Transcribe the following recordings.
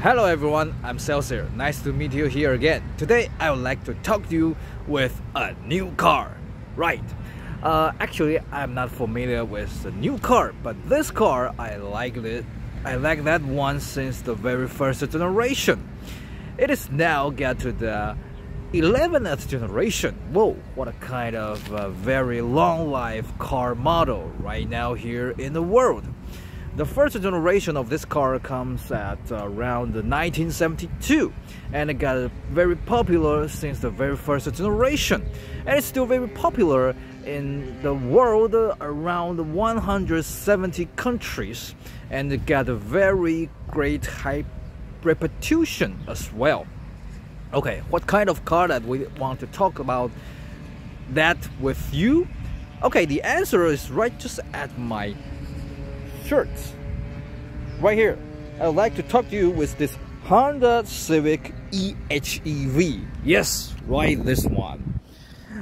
Hello everyone, I'm Celsius. Nice to meet you here again. Today I would like to talk to you with a new car. Right. Actually, I'm not familiar with the new car, but this car I like it. I like that one since the very first generation. It is now get to the 11th generation. Whoa, what a kind of very long life car model right now here in the world. The first generation of this car comes at around 1972, and it got very popular since the very first generation, and it's still very popular in the world around 170 countries, and it got a very great high reputation as well. Okay, what kind of car that we want to talk about that with you? Okay, the answer is right just at my shirts right here. I would like to talk to you with this Honda Civic EHEV. Yes, right, this one.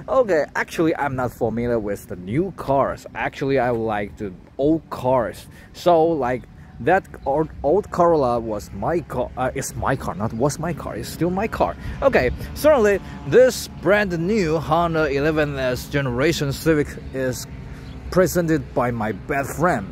Okay, actually I'm not familiar with the new cars. Actually I like the old cars. So like that old Corolla was my car. It's my car, not was my car. It's still my car. Okay, certainly this brand new Honda 11th generation Civic is presented by my best friend.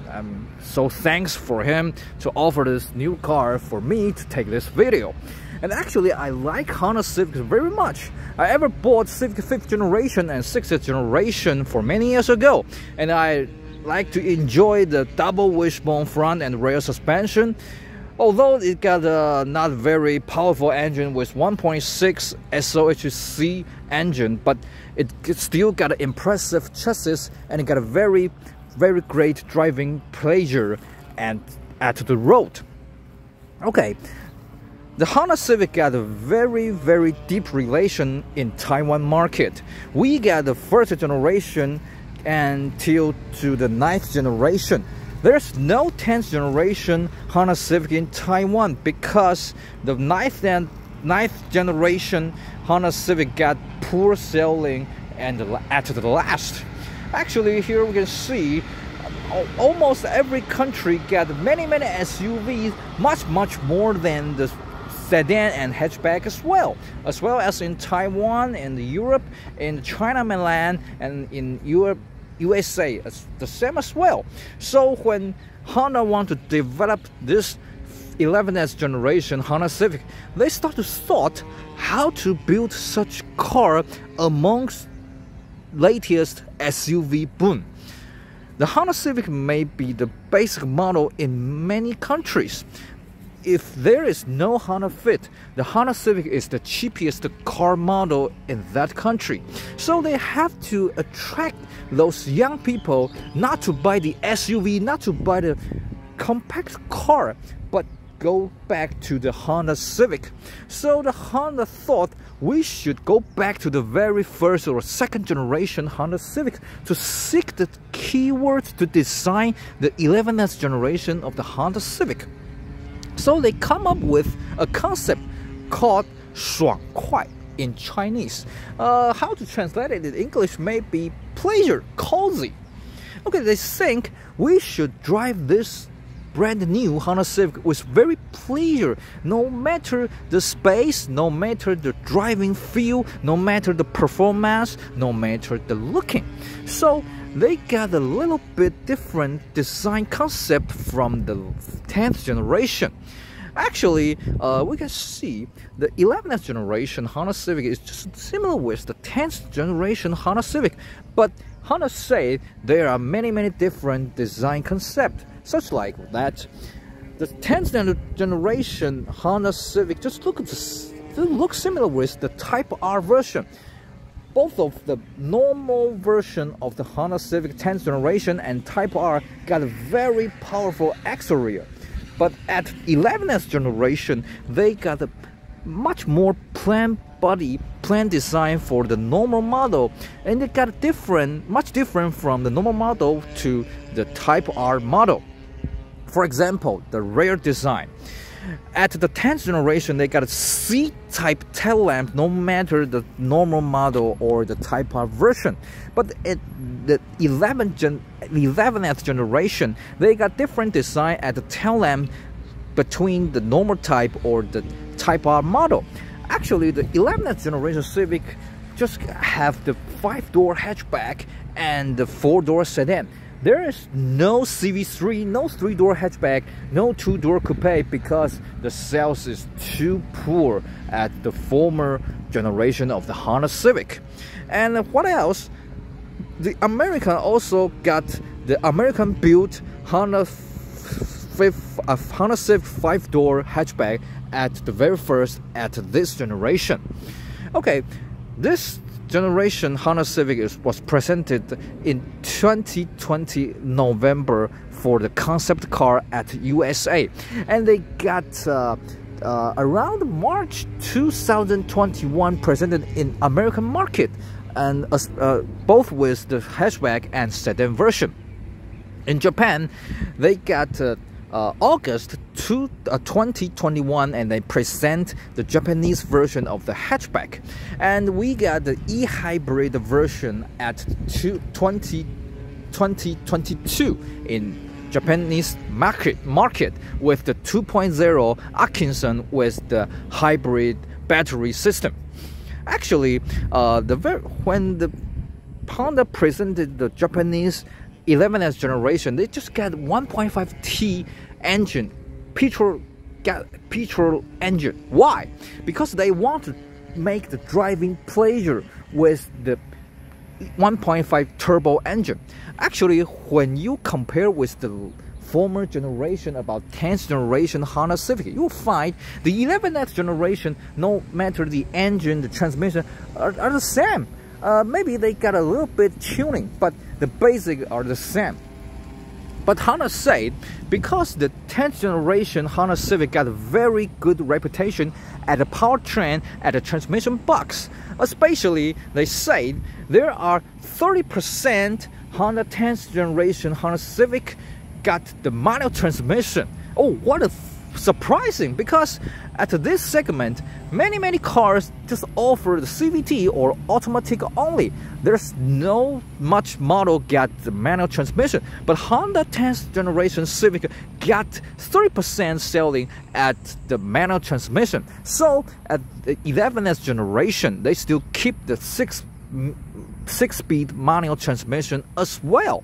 So thanks for him to offer this new car for me to take this video. And actually I like Honda Civic very much. I ever bought Civic 5th generation and 6th generation for many years ago, and I like to enjoy the double wishbone front and rear suspension. Although it got a not very powerful engine with 1.6 SOHC engine, but it still got an impressive chassis, and it got a very great driving pleasure and at the road. Okay, the Honda Civic got a very deep relation in Taiwan market. We got the first generation until to the 9th generation. There's no 10th generation Honda Civic in Taiwan because the 9th generation Honda Civic got poor selling and at the last. Actually, here we can see almost every country got many SUVs, much more than the sedan and hatchback as well as in Taiwan, in Europe, in China mainland, and in USA, it's the same as well. So when Honda want to develop this 11th generation Honda Civic, they start to thought how to build such car amongst latest SUV boom. The Honda Civic may be the basic model in many countries. If there is no Honda Fit, the Honda Civic is the cheapest car model in that country. So they have to attract those young people not to buy the SUV, not to buy the compact car, but go back to the Honda Civic. So the Honda thought we should go back to the very first or second generation Honda Civic to seek the keywords to design the 11th generation of the Honda Civic. So they come up with a concept called 爽快 in Chinese. How to translate it in English may be pleasure, cozy. Okay, they think we should drive this brand new Honda Civic with very pleasure, no matter the space, no matter the driving feel, no matter the performance, no matter the looking. So they got a little bit different design concept from the 10th generation. Actually, we can see the 11th generation Honda Civic is just similar with the 10th generation Honda Civic, but Honda say there are many different design concepts, such like that. The 10th generation Honda Civic just look similar with the Type R version. Both of the normal version of the Honda Civic 10th generation and Type R got a very powerful exterior. But at 11th generation, they got a much more plain body, plain design for the normal model, and it got much different from the normal model to the Type R model. For example, the rear design. At the 10th generation, they got a C-type tail lamp, no matter the normal model or the Type R version. But at the 11th generation, they got different design at the tail lamp between the normal type or the Type R model. Actually, the 11th generation Civic just have the 5-door hatchback and the 4-door sedan. There is no CV3, no 3-door hatchback, no 2-door coupe because the sales is too poor at the former generation of the Honda Civic. And what else? The American also got the American-built Honda Civic 5-door hatchback at the very first at this generation. Okay, this generation Honda Civic was presented in 2020 November for the concept car at USA, and they got around March 2021 presented in American market, and both with the hatchback and sedan version. In Japan, they got August 2021, and they present the Japanese version of the hatchback, and we got the e-hybrid version at 2022 in Japanese market with the 2.0 Atkinson with the hybrid battery system. Actually, when the Honda presented the Japanese 11th generation, they just got 1.5T engine, petrol engine. Why? Because they want to make the driving pleasure with the 1.5 turbo engine. Actually, when you compare with the former generation, about 10th generation Honda Civic, you will find the 11th generation, no matter the engine, the transmission, are the same. Maybe they got a little bit tuning, but the basic are the same. But Honda said, because the 10th generation Honda Civic got a very good reputation at the powertrain, at the transmission box, especially they said there are 30% Honda 10th generation Honda Civic got the manual transmission. Oh, what a surprising, because at this segment many cars just offer the CVT or automatic only. There's no much model got the manual transmission, but Honda 10th generation Civic got 30% selling at the manual transmission. So at the 11th generation, they still keep the six-speed manual transmission as well,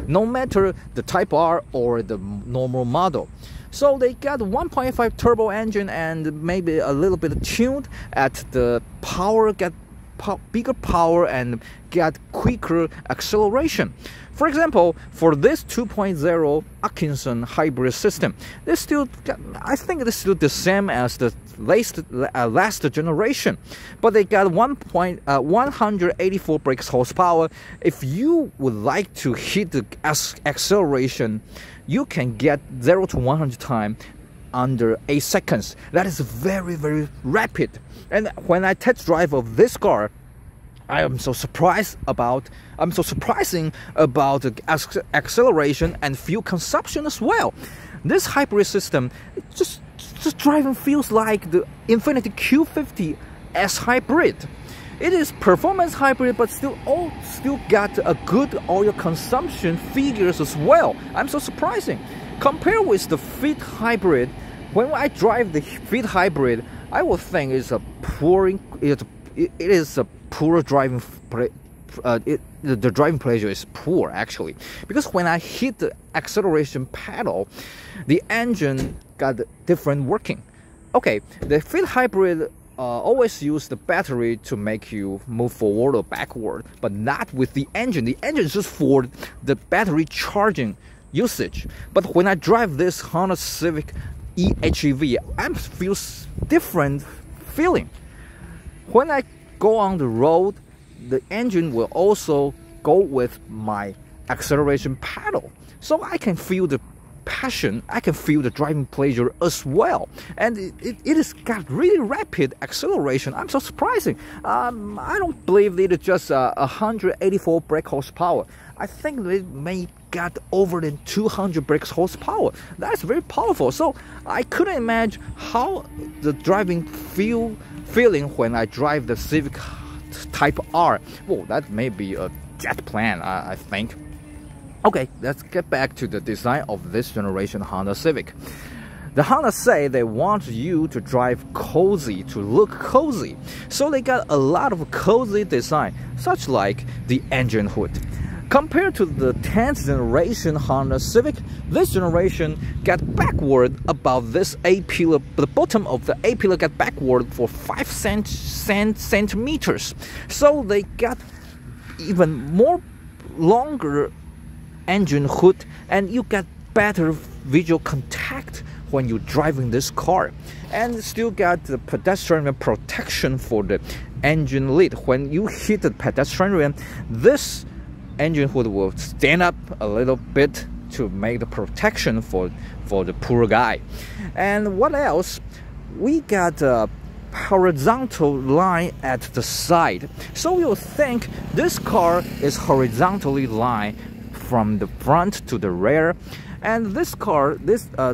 no matter the Type R or the normal model. So they got 1.5 turbo engine and maybe a little bit tuned at the power, get bigger power and get quicker acceleration. For example, for this 2.0 Atkinson hybrid system, they still got, I think it's still the same as the last generation, but they got 184 brake horsepower. If you would like to hit the acceleration, you can get 0 to 100 time under 8 seconds. That is very rapid. And when I test drive of this car, I'm so surprising about the acceleration and fuel consumption as well. This hybrid system, just driving feels like the Infiniti Q50 S hybrid. It is performance hybrid, but still got a good oil consumption figures as well. I'm so surprising. Compared with the Fit hybrid, when I drive the Fit hybrid, I would think it's a poor. It is a poor driving. The driving pleasure is poor actually, because when I hit the acceleration pedal, the engine got different working. Okay, the Fit hybrid always use the battery to make you move forward or backward, but not with the engine. The engine is just for the battery charging usage. But when I drive this Honda Civic e-HEV, I feel different feeling. When I go on the road, the engine will also go with my acceleration pedal, so I can feel the passion, I can feel the driving pleasure as well, and it has got really rapid acceleration. I'm so surprising. I don't believe it is just 184 brake horsepower. I think they may got over than 200 brake horsepower. That's very powerful. So I couldn't imagine how the driving feeling when I drive the Civic Type R. Well, that may be a jet plane, I think. Okay, let's get back to the design of this generation Honda Civic. The Honda say they want you to drive cozy, to look cozy. So they got a lot of cozy design, such like the engine hood. Compared to the 10th generation Honda Civic, this generation got backward about this A-pillar. The bottom of the A-pillar got backward for 5 centimeters. So they got even more longer engine hood, and you get better visual contact when you're driving this car, and still got the pedestrian protection for the engine lid. When you hit the pedestrian, this engine hood will stand up a little bit to make the protection for the poor guy. And what else? We got a horizontal line at the side, so you'll think this car is horizontally lined from the front to the rear. And this car, this car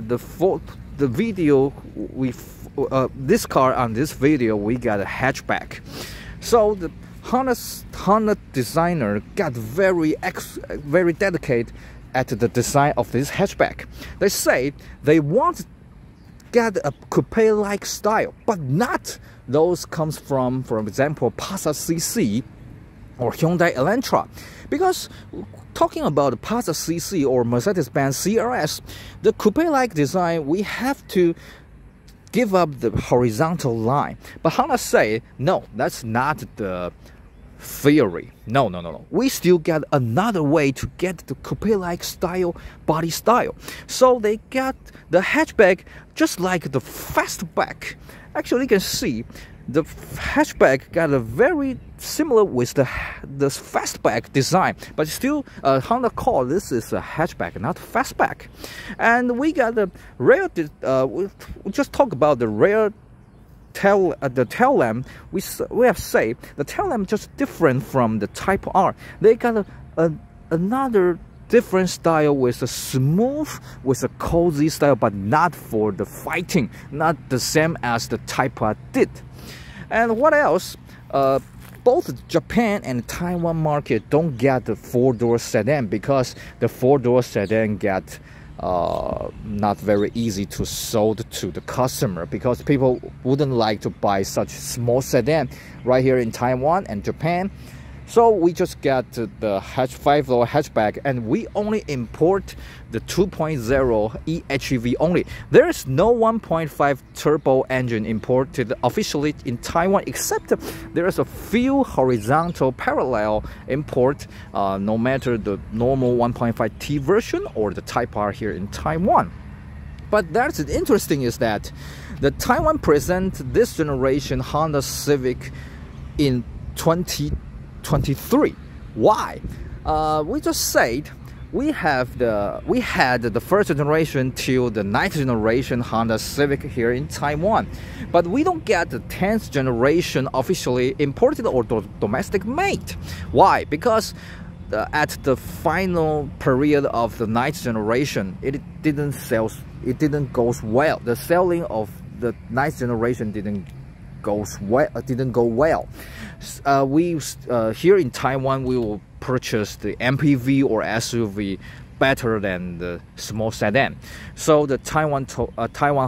on this video, we got a hatchback. So the Honda designer got very dedicated at the design of this hatchback. They say they want to get a coupe-like style, but not those comes from, for example, Passat CC or Hyundai Elantra. Because talking about the Passat CC or Mercedes-Benz CRS, the coupe-like design, we have to give up the horizontal line. But Honda say, no, that's not the theory. No. We still got another way to get the coupe-like style, body style. So they got the hatchback just like the fastback. Actually, you can see the hatchback got a very similar with the fastback design, but still Honda call this is a hatchback, not fastback. And we got the rear. We just talk about the rear tail lamp. We have say the tail lamp just different from the Type R. They got another different style with a smooth, with a cozy style, but not for the fighting, not the same as the Type R did. And what else? Both Japan and Taiwan market don't get the 4-door sedan because the 4-door sedan get not very easy to sold to the customer, because people wouldn't like to buy such small sedan right here in Taiwan and Japan. So we just got the 5-door hatchback, and we only import the 2.0 EHEV only. There is no 1.5 turbo engine imported officially in Taiwan, except there is a few horizontal parallel import, no matter the normal 1.5T version or the Type R here in Taiwan. But that's interesting is that the Taiwan present this generation Honda Civic in 2023. Why? We just said we had the first generation till the 9th generation Honda Civic here in Taiwan, but we don't get the 10th generation officially imported or domestic made. Why? Because at the final period of the 9th generation, it didn't go well. The selling of the 9th generation didn't go well. We here in Taiwan, we will purchase the MPV or SUV better than the small sedan. So the Taiwan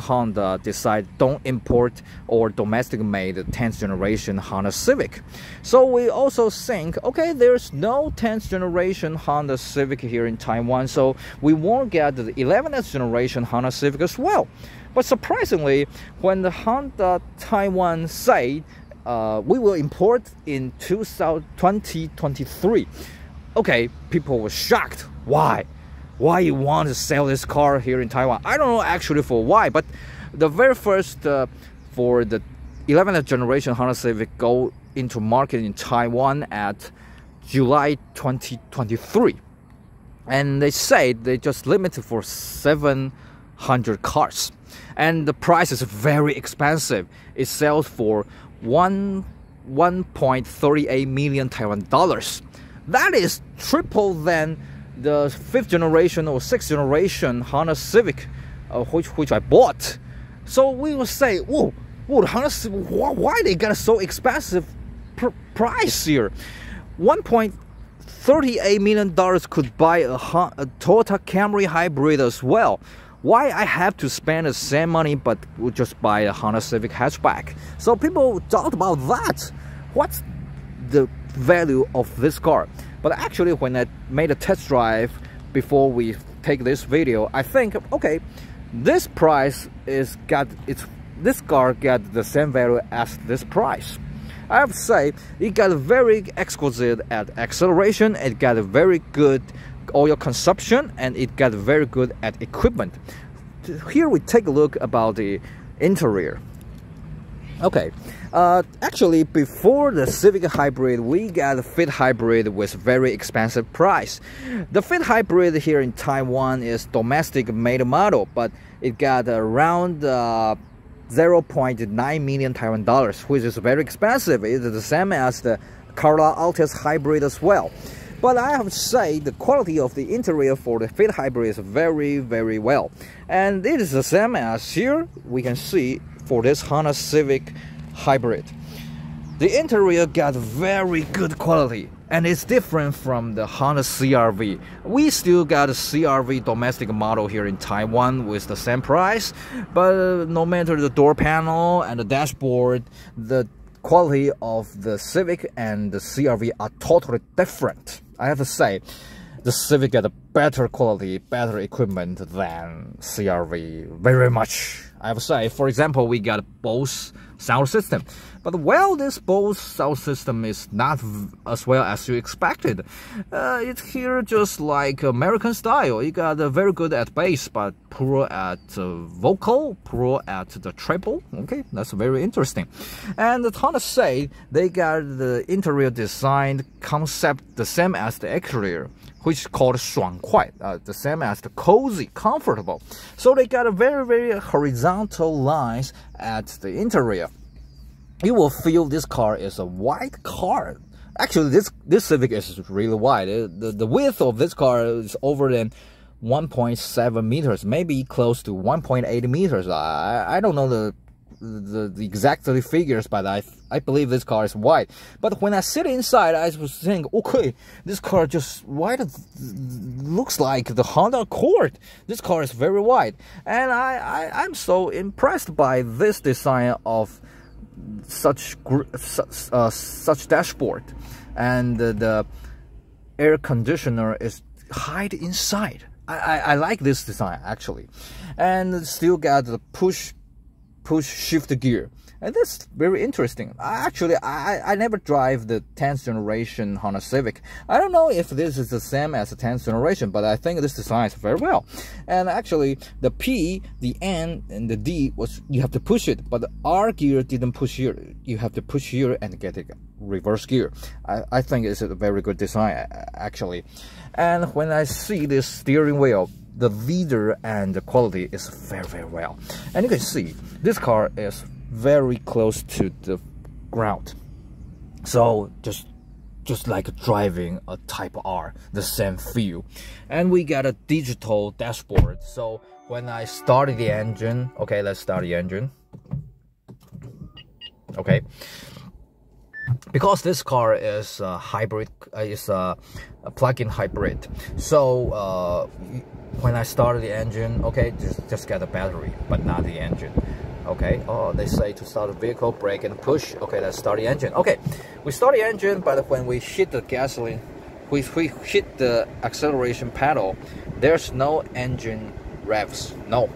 Honda decide don't import or domestic made the 10th generation Honda Civic. So we also think, okay, there's no 10th generation Honda Civic here in Taiwan, so we won't get the 11th generation Honda Civic as well. But surprisingly, when the Honda Taiwan say we will import in 2023, okay, people were shocked. Why you want to sell this car here in Taiwan? I don't know actually for why, but the very first for the 11th generation Honda Civic go into market in Taiwan at July 2023, and they say they just limited for 700 cars, and the price is very expensive. It sells for 1.38 million Taiwan dollars. That is triple than the 5th generation or 6th generation Honda Civic, which I bought. So we will say, whoa, the Honda Civic, why they got a so expensive price here? 1.38 million dollars could buy a Toyota Camry hybrid as well. why I have to spend the same money but would just buy a Honda Civic hatchback? So people talked about that. What's the value of this car? But actually, when I made a test drive before we take this video, I think, okay, this price this car got the same value as this price. I have to say, it got very exquisite at acceleration, it got a very good oil consumption, and it got very good at equipment. Here we take a look about the interior. Okay, actually before the Civic Hybrid, we got a Fit Hybrid with very expensive price. The Fit Hybrid here in Taiwan is domestic made model, but it got around 0.9 million Taiwan dollars, which is very expensive. It is the same as the Corolla Altis Hybrid as well. But I have to say, the quality of the interior for the Fit Hybrid is very, very well. And it is the same as here, we can see for this Honda Civic Hybrid. The interior got very good quality, and it's different from the Honda CR-V. We still got a CR-V domestic model here in Taiwan with the same price, but no matter the door panel and the dashboard, the quality of the Civic and the CR-V are totally different. I have to say, the Civic got a better quality, better equipment than CR-V, very much. I have to say, for example, we got Bose sound system, but well, this Bose sound system is not as well as you expected. It's here just like American style. You got very good at bass, but poor at vocal, poor at the treble. Okay, that's very interesting. And the Honda say they got the interior design concept the same as the exterior, which is called 爽快, the same as the cozy, comfortable. So they got a very, very horizontal lines at the interior. You will feel this car is a wide car. Actually, this Civic is really wide. The width of this car is over than 1.7 meters, maybe close to 1.8 meters. I don't know the exact figures, but I believe this car is wide. But when I sit inside, I was thinking, okay, this car just wide, looks like the Honda Accord. This car is very wide, and I'm so impressed by this design of such dashboard, and the air conditioner is hide inside. I like this design actually, and still got the push shift gear, and that's very interesting. I never drive the 10th generation Honda Civic. I don't know if this is the same as the 10th generation, but I think this design is very well. And actually, the P, the N, and the D was you have to push it, but the R gear didn't push here. You have to push here and get it reverse gear. I think it's a very good design actually. And when I see this steering wheel, the leader and the quality is very, very well. And you can see this car is very close to the ground. So just like driving a Type R, the same feel. And we got a digital dashboard. So when I start the engine, okay, let's start the engine. Okay. Because this car is a hybrid, is a plug-in hybrid. So when I start the engine, okay, just get the battery, but not the engine. Okay, oh, they say to start the vehicle, brake and push. Okay, let's start the engine. Okay, we start the engine, but when we hit the gasoline, we hit the acceleration pedal, there's no engine revs. No.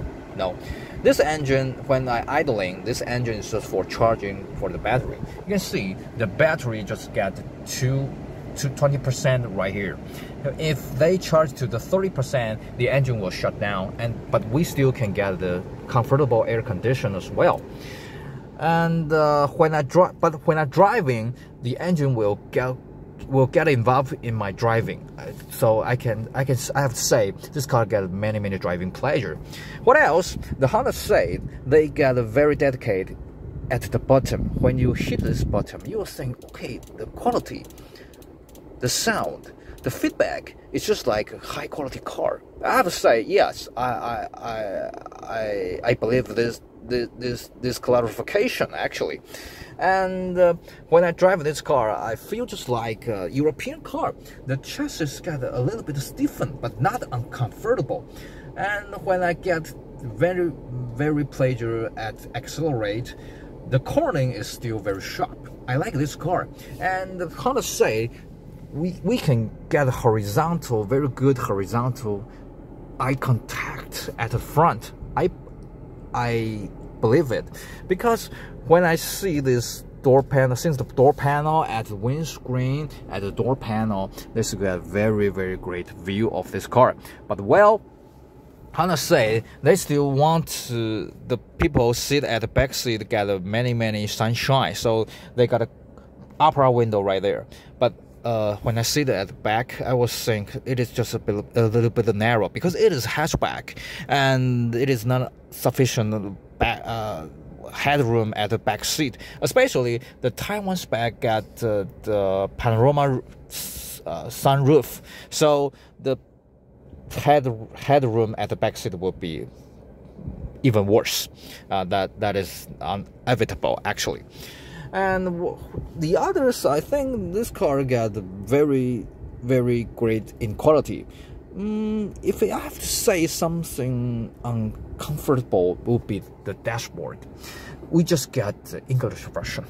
This engine, when I idling, this engine is just for charging for the battery. You can see the battery just got to 20% right here. If they charge to the 30%, the engine will shut down, but we still can get the comfortable air condition as well. And when I driving, the engine will get involved in my driving. So I have to say this car got many driving pleasure. What else? The Honda said they got a very dedicated at the bottom. When you hit this bottom, you will think, okay, the quality, the sound, the feedback, it's just like a high quality car. I have to say, yes, I believe this clarification actually. And when I drive this car, I feel just like a European car. The chassis got a little bit stiffened, but not uncomfortable. And when I get very pleasure at accelerate, the cornering is still very sharp. I like this car, and how to say, we can get horizontal, very good horizontal eye contact at the front. I believe it, because when I see this door panel, since the door panel at the windscreen, at the door panel, this is a very great view of this car. But well, how to say, they still want to, the people sit at the back seat get many sunshine, so they got a opera window right there. But when I sit at the back, I was think it is just a little bit narrow, because it is hatchback and it is not sufficient headroom at the back seat. Especially the Taiwan spec got the panorama sunroof, so the headroom at the back seat will be even worse. That is inevitable actually. And the others, I think this car got very great in quality. If I have to say something uncomfortable, would be the dashboard. We just get the English version,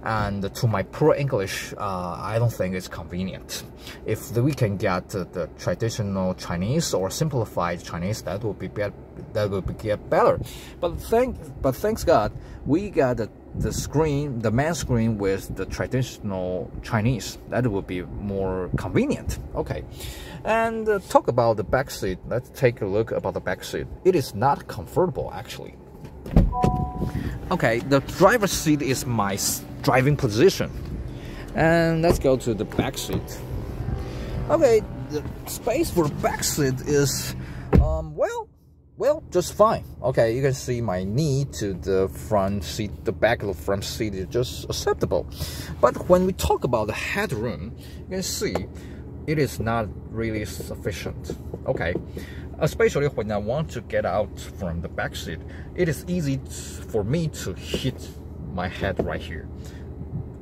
and to my poor English, I don't think it's convenient. If we can get the traditional Chinese or simplified Chinese, that would be better. That would get better. But thanks God, we got the screen, the main screen with the traditional Chinese. That would be more convenient. Okay, and talk about the back seat. Let's take a look about the back seat. It is not comfortable actually. Okay, the driver's seat is my driving position, and let's go to the back seat. Okay, the space for the back seat is well, just fine. Okay, you can see my knee to the front seat, the back of the front seat is just acceptable. But when we talk about the headroom, you can see it is not really sufficient. Okay, especially when I want to get out from the back seat, it is easy for me to hit my head right here.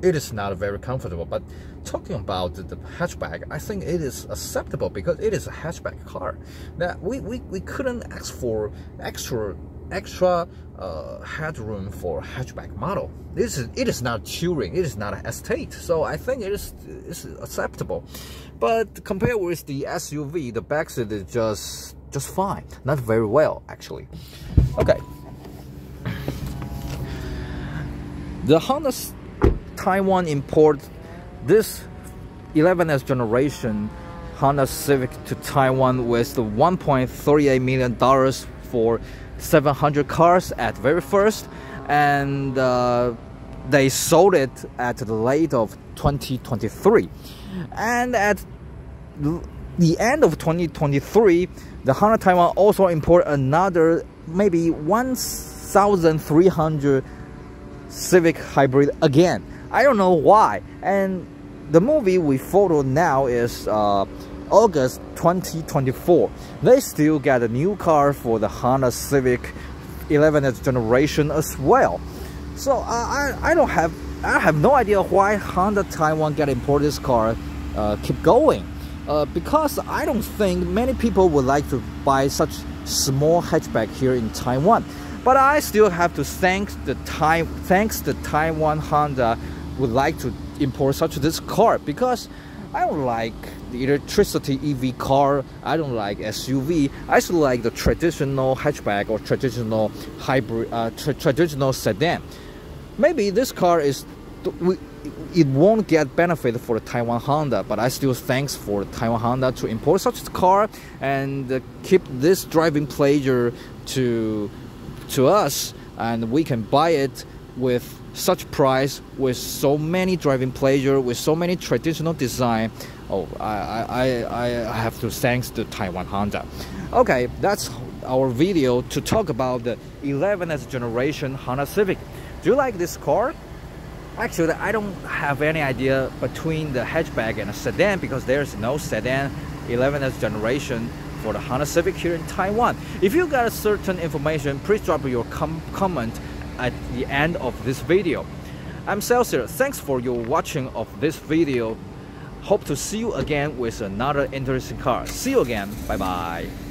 It is not very comfortable. But talking about the hatchback, I think it is acceptable because it is a hatchback car. That we couldn't ask for extra headroom for hatchback model. It is not touring, it is not an estate, so I think it's acceptable. But compared with the SUV, the back seat is just fine, not very well actually. Okay, the Honda Taiwan import this 11th generation Honda Civic to Taiwan with the $1.38 million for 700 cars at very first, and they sold it at the late of 2023. And at the end of 2023, the Honda Taiwan also import another maybe 1,300 Civic hybrid again. I don't know why. And the movie we photo now is August 2024. They still get a new car for the Honda Civic 11th generation as well. So I have no idea why Honda Taiwan get import this car keep going. Because I don't think many people would like to buy such small hatchback here in Taiwan. But I still have to thanks the Taiwan Honda would like to import such this car, because I don't like the electricity EV car, I don't like SUV, I still like the traditional hatchback or traditional hybrid, traditional sedan. Maybe this car is, it won't get benefit for the Taiwan Honda, but I still thanks for Taiwan Honda to import such a car and keep this driving pleasure to us, and we can buy it with such price, with so many driving pleasure, with so many traditional design. Oh, I have to thanks to Taiwan Honda. Okay, that's our video to talk about the 11th generation Honda Civic. Do you like this car? Actually, I don't have any idea between the hatchback and a sedan, because there's no sedan 11th generation for the Honda Civic here in Taiwan. If you got a certain information, please drop your comment at the end of this video. I'm Celsius. Thanks for your watching of this video. Hope to see you again with another interesting car. See you again. Bye bye.